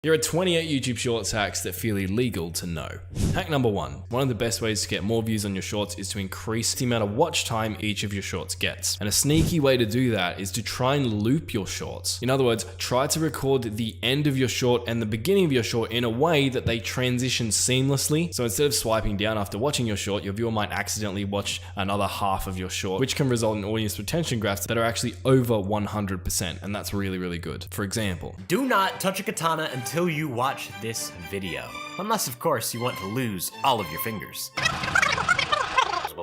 Here are 28 YouTube Shorts hacks that feel illegal to know. Hack number 1. One of the best ways to get more views on your shorts is to increase the amount of watch time each of your shorts gets. And a sneaky way to do that is to try and loop your shorts. In other words, try to record the end of your short and the beginning of your short in a way that they transition seamlessly. So instead of swiping down after watching your short, your viewer might accidentally watch another half of your short, which can result in audience retention graphs that are actually over 100%. And that's really, really good. For example, do not touch a katana until you watch this video. Unless, of course, you want to lose all of your fingers.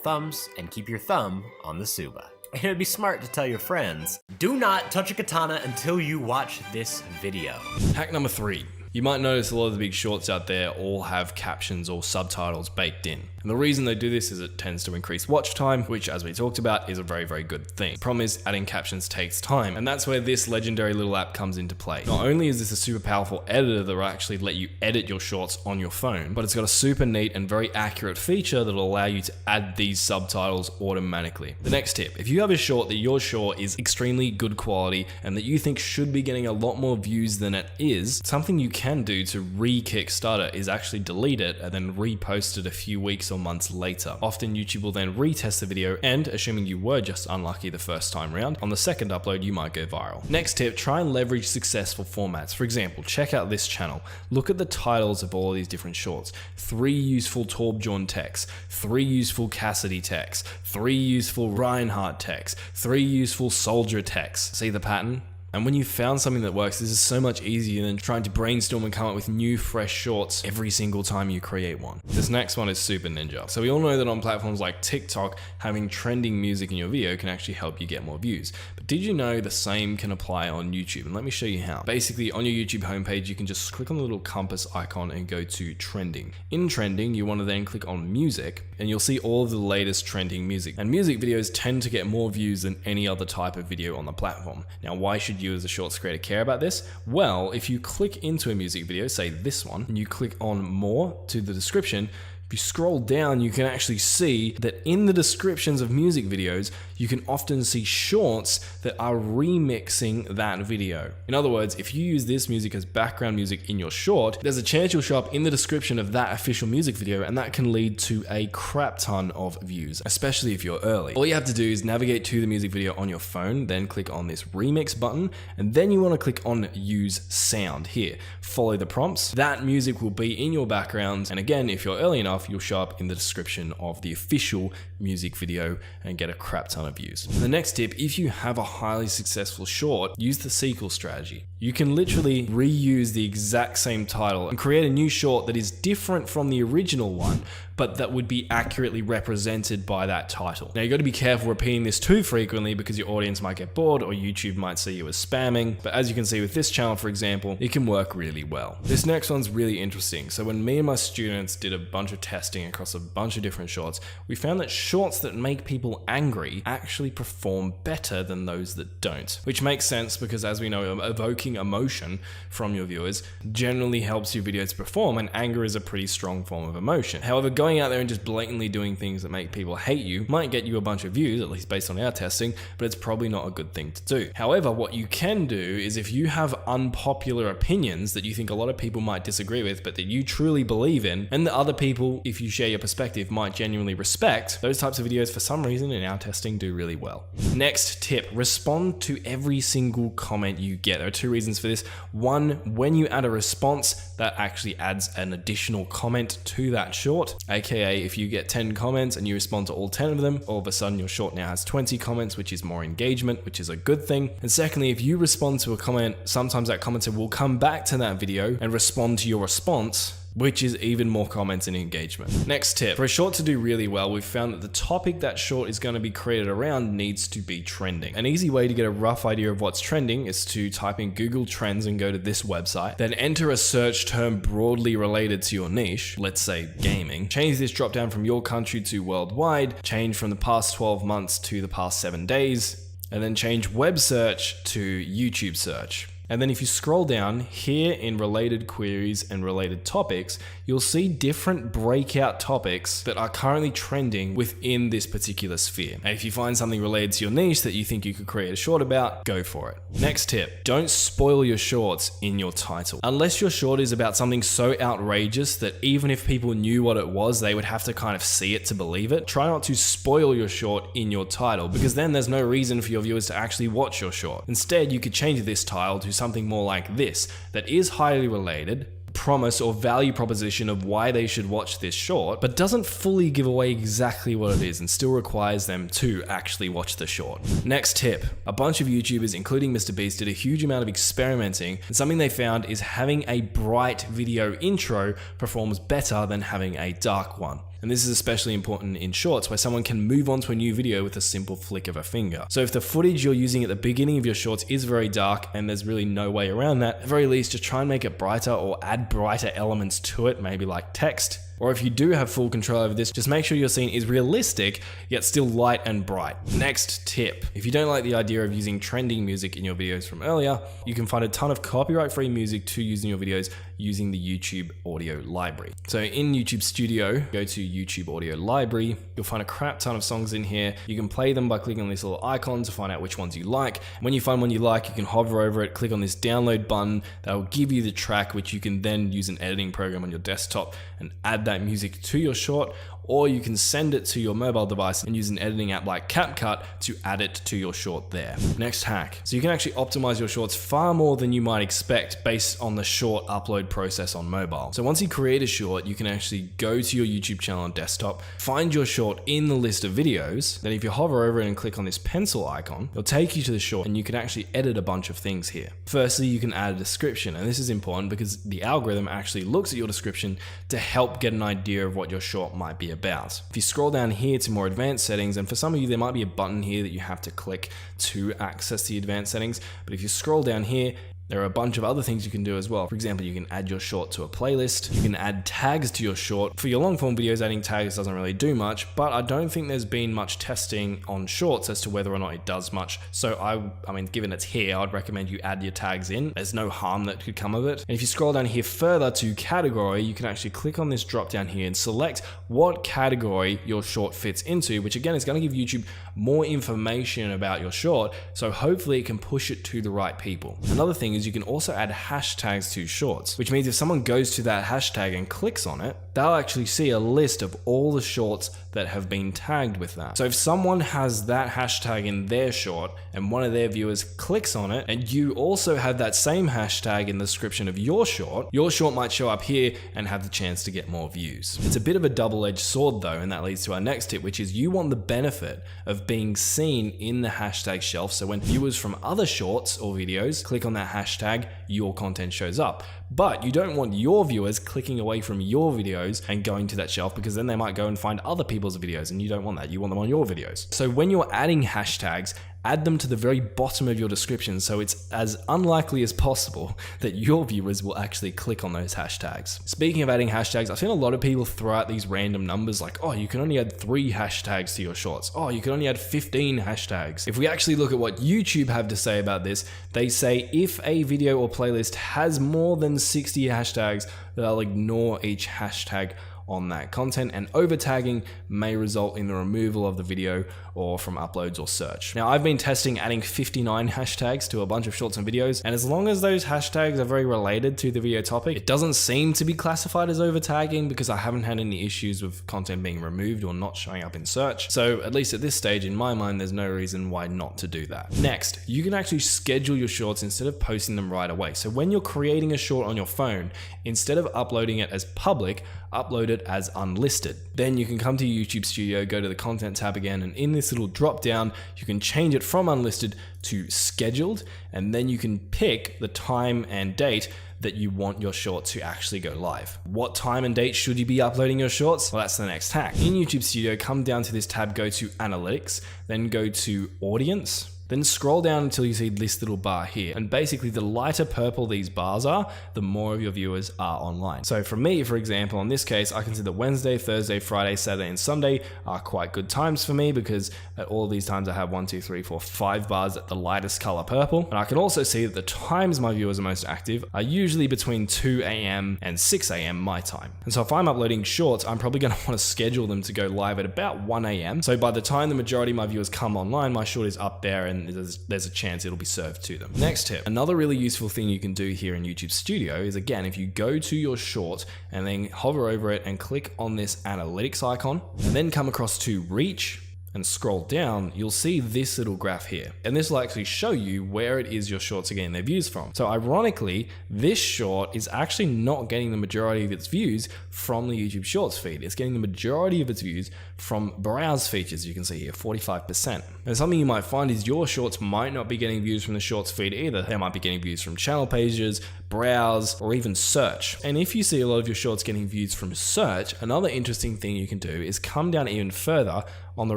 Thumbs, and keep your thumb on the suba. And it would be smart to tell your friends, do not touch a katana until you watch this video. Hack number 3. You might notice a lot of the big shorts out there all have captions or subtitles baked in. And the reason they do this is it tends to increase watch time, which, as we talked about, is a very, very good thing. The problem is adding captions takes time, and that's where this legendary little app comes into play. Not only is this a super powerful editor that will actually let you edit your shorts on your phone, but it's got a super neat and very accurate feature that will allow you to add these subtitles automatically. The next tip, if you have a short that you're sure is extremely good quality and that you think should be getting a lot more views than it is, something you can do to re-Kickstarter is actually delete it and then repost it a few weeks or months later. Often YouTube will then retest the video, and assuming you were just unlucky the first time round, on the second upload you might go viral. Next tip, try and leverage successful formats. For example, check out this channel. Look at the titles of all of these different shorts. 3 useful Torbjorn texts, 3 useful Cassidy texts, 3 useful Reinhardt texts, 3 useful Soldier texts. See the pattern? And when you've found something that works, this is so much easier than trying to brainstorm and come up with new, fresh shorts every single time you create one. This next one is super ninja. So we all know that on platforms like TikTok, having trending music in your video can actually help you get more views. But did you know the same can apply on YouTube? And let me show you how. Basically, on your YouTube homepage, you can just click on the little compass icon and go to trending. In trending, you want to then click on music, and you'll see all of the latest trending music. And music videos tend to get more views than any other type of video on the platform. Now, why should you as a shorts creator care about this? Well, if you click into a music video, say this one, and you click on more to the description, if you scroll down, you can actually see that in the descriptions of music videos, you can often see shorts that are remixing that video. In other words, if you use this music as background music in your short, there's a chance you'll show up in the description of that official music video, and that can lead to a crap ton of views, especially if you're early. All you have to do is navigate to the music video on your phone, then click on this remix button, and then you want to click on use sound here. Follow the prompts. That music will be in your background, and again, if you're early enough, you'll show up in the description of the official music video and get a crap ton of views. The next tip, if you have a highly successful short, use the sequel strategy. You can literally reuse the exact same title and create a new short that is different from the original one, but that would be accurately represented by that title. Now, you got to be careful repeating this too frequently because your audience might get bored or YouTube might see you as spamming. But as you can see with this channel, for example, it can work really well. This next one's really interesting. So when me and my students did a bunch of testing across a bunch of different shorts, we found that shorts that make people angry actually perform better than those that don't, which makes sense because, as we know, evoking emotion from your viewers generally helps your video to perform, and anger is a pretty strong form of emotion. However, going out there and just blatantly doing things that make people hate you might get you a bunch of views, at least based on our testing, but it's probably not a good thing to do. However, what you can do is, if you have unpopular opinions that you think a lot of people might disagree with, but that you truly believe in, and that other people, if you share your perspective, might genuinely respect, those types of videos for some reason in our testing do really well. Next tip, respond to every single comment you get. There are 2 reasons for this. One, when you add a response, that actually adds an additional comment to that short. AKA, if you get 10 comments and you respond to all 10 of them, all of a sudden your short now has 20 comments, which is more engagement, which is a good thing. And secondly, if you respond to a comment, sometimes that commenter will come back to that video and respond to your response, which is even more comments and engagement. Next tip, for a short to do really well, we've found that the topic that short is going to be created around needs to be trending. An easy way to get a rough idea of what's trending is to type in Google Trends and go to this website, then enter a search term broadly related to your niche, let's say gaming, change this drop down from your country to worldwide, change from the past 12 months to the past 7 days, and then change web search to YouTube search. And then if you scroll down here in related queries and related topics, you'll see different breakout topics that are currently trending within this particular sphere. And if you find something related to your niche that you think you could create a short about, go for it. Next tip, don't spoil your shorts in your title. Unless your short is about something so outrageous that even if people knew what it was, they would have to kind of see it to believe it, try not to spoil your short in your title, because then there's no reason for your viewers to actually watch your short. Instead, you could change this title to something more like this, that is highly related, promise or value proposition of why they should watch this short, but doesn't fully give away exactly what it is and still requires them to actually watch the short. Next tip, a bunch of YouTubers, including Mr. Beast, did a huge amount of experimenting, and something they found is having a bright video intro performs better than having a dark one. And this is especially important in shorts where someone can move on to a new video with a simple flick of a finger. So if the footage you're using at the beginning of your shorts is very dark and there's really no way around that, at the very least, just try and make it brighter or add brighter elements to it, maybe like text. Or if you do have full control over this, just make sure your scene is realistic, yet still light and bright. Next tip, if you don't like the idea of using trending music in your videos from earlier, you can find a ton of copyright-free music to use in your videos using the YouTube audio library. So in YouTube Studio, go to YouTube audio library, you'll find a crap ton of songs in here. You can play them by clicking on this little icon to find out which ones you like. When you find one you like, you can hover over it, click on this download button, that will give you the track, which you can then use an editing program on your desktop and add that music to your short, or you can send it to your mobile device and use an editing app like CapCut to add it to your short there. Next hack. So you can actually optimize your shorts far more than you might expect based on the short upload process on mobile. So once you create a short, you can actually go to your YouTube channel on desktop, find your short in the list of videos. Then if you hover over it and click on this pencil icon, it'll take you to the short and you can actually edit a bunch of things here. Firstly, you can add a description, and this is important because the algorithm actually looks at your description to help get an idea of what your short might be about. If you scroll down here to more advanced settings, and for some of you there might be a button here that you have to click to access the advanced settings, but if you scroll down here, there are a bunch of other things you can do as well. For example, you can add your short to a playlist. You can add tags to your short. For your long form videos, adding tags doesn't really do much, but I don't think there's been much testing on shorts as to whether or not it does much. So I mean, given it's here, I'd recommend you add your tags in. There's no harm that could come of it. And if you scroll down here further to category, you can actually click on this drop down here and select what category your short fits into, which again is going to give YouTube more information about your short. So hopefully it can push it to the right people. Another thing is you can also add hashtags to shorts, which means if someone goes to that hashtag and clicks on it, they'll actually see a list of all the shorts that have been tagged with that. So if someone has that hashtag in their short and one of their viewers clicks on it, and you also have that same hashtag in the description of your short might show up here and have the chance to get more views. It's a bit of a double-edged sword though, and that leads to our next tip, which is you want the benefit of being seen in the hashtag shelf. So when viewers from other shorts or videos click on that hashtag, your content shows up. But you don't want your viewers clicking away from your videos and going to that shelf, because then they might go and find other people's videos, and you don't want that. You want them on your videos. So when you're adding hashtags, add them to the very bottom of your description, so it's as unlikely as possible that your viewers will actually click on those hashtags. Speaking of adding hashtags, I've seen a lot of people throw out these random numbers like, oh, you can only add 3 hashtags to your shorts. Oh, you can only add 15 hashtags. If we actually look at what YouTube have to say about this, they say if a video or playlist has more than 60 hashtags, they'll ignore each hashtag on that content, and over tagging may result in the removal of the video or from uploads or search. Now, I've been testing adding 59 hashtags to a bunch of shorts and videos, and as long as those hashtags are very related to the video topic, it doesn't seem to be classified as over tagging because I haven't had any issues with content being removed or not showing up in search. So at least at this stage, in my mind, there's no reason why not to do that. Next, you can actually schedule your shorts instead of posting them right away. So when you're creating a short on your phone, instead of uploading it as public, upload it as unlisted. Then you can come to YouTube Studio, go to the content tab again, and in this little drop down, you can change it from unlisted to scheduled, and then you can pick the time and date that you want your short to actually go live. What time and date should you be uploading your shorts? Well, that's the next hack. In YouTube Studio, come down to this tab, go to Analytics, then go to Audience, Then scroll down until you see this little bar here. And basically the lighter purple these bars are, the more of your viewers are online. So for me, for example, in this case, I can see that Wednesday, Thursday, Friday, Saturday, and Sunday are quite good times for me because at all of these times I have 1, 2, 3, 4, 5 bars at the lightest color purple. And I can also see that the times my viewers are most active are usually between 2 a.m. and 6 a.m. my time. And so if I'm uploading shorts, I'm probably going to want to schedule them to go live at about 1 a.m. So by the time the majority of my viewers come online, my short is up there and there's a chance it'll be served to them. Next tip, another really useful thing you can do here in YouTube Studio is, again, if you go to your short and then hover over it and click on this analytics icon and then come across to reach and scroll down, you'll see this little graph here. And this will actually show you where it is your shorts are getting their views from. So ironically, this short is actually not getting the majority of its views from the YouTube Shorts feed. It's getting the majority of its views from browse features, you can see here, 45%. And something you might find is your shorts might not be getting views from the Shorts feed either. They might be getting views from channel pages, browse, or even search. And if you see a lot of your shorts getting views from search, another interesting thing you can do is come down even further. On the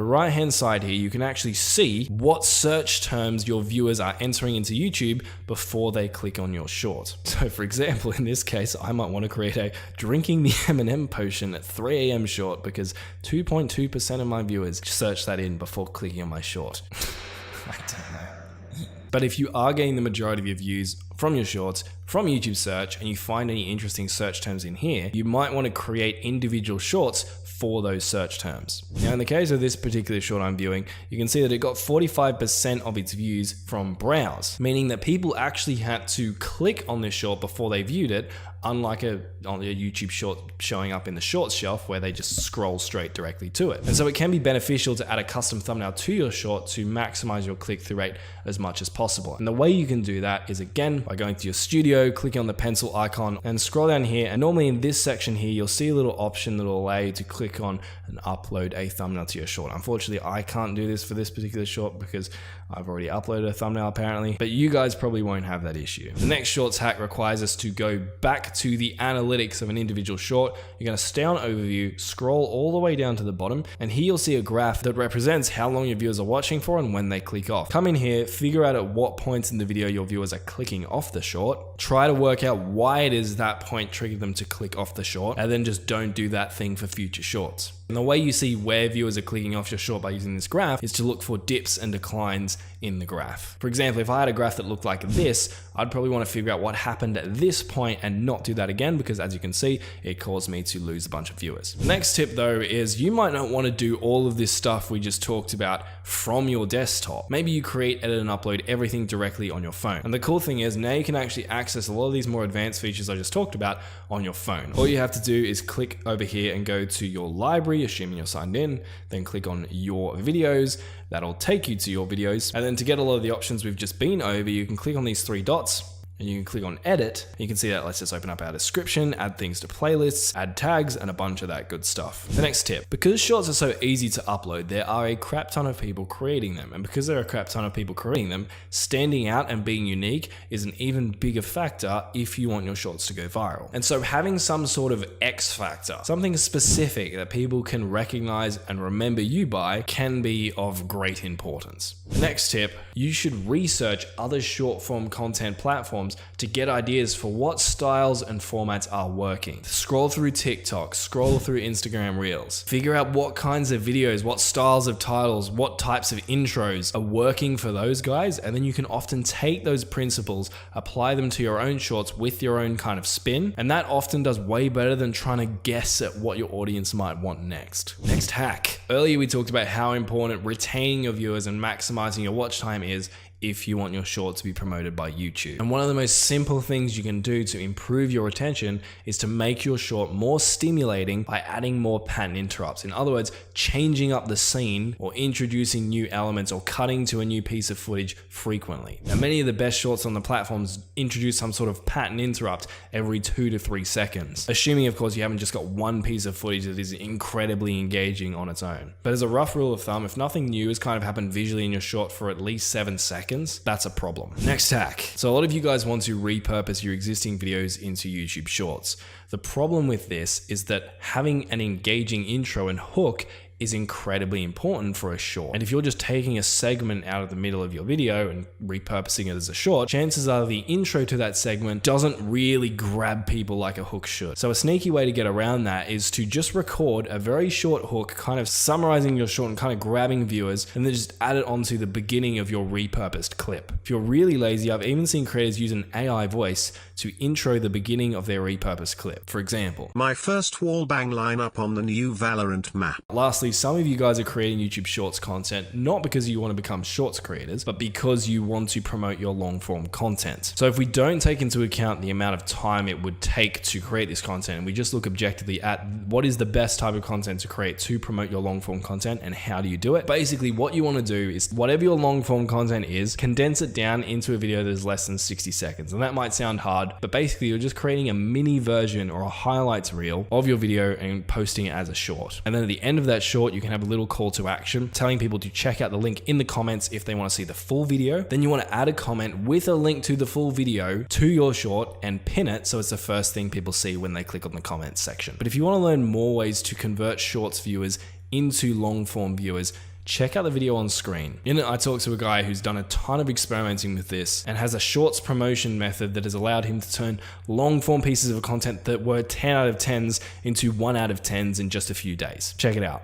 right hand side here, you can actually see what search terms your viewers are entering into YouTube before they click on your short. So for example, in this case, I might want to create a drinking the M&M potion at 3 a.m. short because 2.2% of my viewers search that in before clicking on my short. I don't know. But if you are getting the majority of your views from your shorts, from YouTube search, and you find any interesting search terms in here, you might want to create individual shorts for those search terms. Now in the case of this particular short I'm viewing, you can see that it got 45% of its views from browse, meaning that people actually had to click on this short before they viewed it, unlike on a YouTube short showing up in the shorts shelf where they just scroll straight directly to it. And so it can be beneficial to add a custom thumbnail to your short to maximize your click-through rate as much as possible. And the way you can do that is, again, by going to your studio, clicking on the pencil icon and scroll down here. And normally in this section here, you'll see a little option that will allow you to click on and upload a thumbnail to your short. Unfortunately, I can't do this for this particular short because I've already uploaded a thumbnail apparently, but you guys probably won't have that issue. The next shorts hack requires us to go back to the analytics of an individual short. You're going to stay on overview, scroll all the way down to the bottom, and here you'll see a graph that represents how long your viewers are watching for and when they click off. Come in here, figure out at what points in the video your viewers are clicking off the short, try to work out why it is that point triggered them to click off the short, and then just don't do that thing for future shorts. And the way you see where viewers are clicking off your short by using this graph is to look for dips and declines in the graph. For example, if I had a graph that looked like this, I'd probably want to figure out what happened at this point and not do that again, because as you can see, it caused me to lose a bunch of viewers. The next tip though is you might not want to do all of this stuff we just talked about from your desktop. Maybe you create, edit, and upload everything directly on your phone. And the cool thing is now you can actually access a lot of these more advanced features I just talked about on your phone. All you have to do is click over here and go to your library, assuming you're signed in, then click on your videos. That'll take you to your videos. And then to get a lot of the options we've just been over, you can click on these three dots and you can click on edit. You can see that lets us open up our description, add things to playlists, add tags, and a bunch of that good stuff. The next tip, because shorts are so easy to upload, there are a crap ton of people creating them. And because there are a crap ton of people creating them, standing out and being unique is an even bigger factor if you want your shorts to go viral. And so having some sort of X factor, something specific that people can recognize and remember you by, can be of great importance. Next tip, you should research other short form content platforms to get ideas for what styles and formats are working. Scroll through TikTok, scroll through Instagram Reels, figure out what kinds of videos, what styles of titles, what types of intros are working for those guys, and then you can often take those principles, apply them to your own shorts with your own kind of spin, and that often does way better than trying to guess at what your audience might want next. Next hack. Earlier we talked about how important retaining your viewers and maximizing your watch time is if you want your short to be promoted by YouTube. And one of the most simple things you can do to improve your retention is to make your short more stimulating by adding more pattern interrupts. In other words, changing up the scene or introducing new elements or cutting to a new piece of footage frequently. Now, many of the best shorts on the platforms introduce some sort of pattern interrupt every 2 to 3 seconds, assuming of course you haven't just got one piece of footage that is incredibly engaging on its own. But as a rough rule of thumb, if nothing new has kind of happened visually in your short for at least 7 seconds, that's a problem. Next hack. So a lot of you guys want to repurpose your existing videos into YouTube Shorts. The problem with this is that having an engaging intro and hook is incredibly important for a short. And if you're just taking a segment out of the middle of your video and repurposing it as a short, chances are the intro to that segment doesn't really grab people like a hook should. So a sneaky way to get around that is to just record a very short hook, kind of summarizing your short and kind of grabbing viewers, and then just add it onto the beginning of your repurposed clip. If you're really lazy, I've even seen creators use an AI voice to intro the beginning of their repurposed clip. For example, my first wall bang lineup on the new Valorant map. Lastly, some of you guys are creating YouTube Shorts content, not because you want to become Shorts creators, but because you want to promote your long form content. So if we don't take into account the amount of time it would take to create this content, and we just look objectively at what is the best type of content to create to promote your long form content and how do you do it, basically what you want to do is whatever your long form content is, condense it down into a video that is less than 60 seconds. And that might sound hard, but basically you're just creating a mini version or a highlights reel of your video and posting it as a short. And then at the end of that short, you can have a little call to action telling people to check out the link in the comments if they want to see the full video. Then you want to add a comment with a link to the full video to your short and pin it so it's the first thing people see when they click on the comments section. But if you want to learn more ways to convert shorts viewers into long form viewers, check out the video on screen. In it, I talked to a guy who's done a ton of experimenting with this and has a shorts promotion method that has allowed him to turn long form pieces of content that were 10 out of 10s into 1 out of 10s in just a few days. Check it out.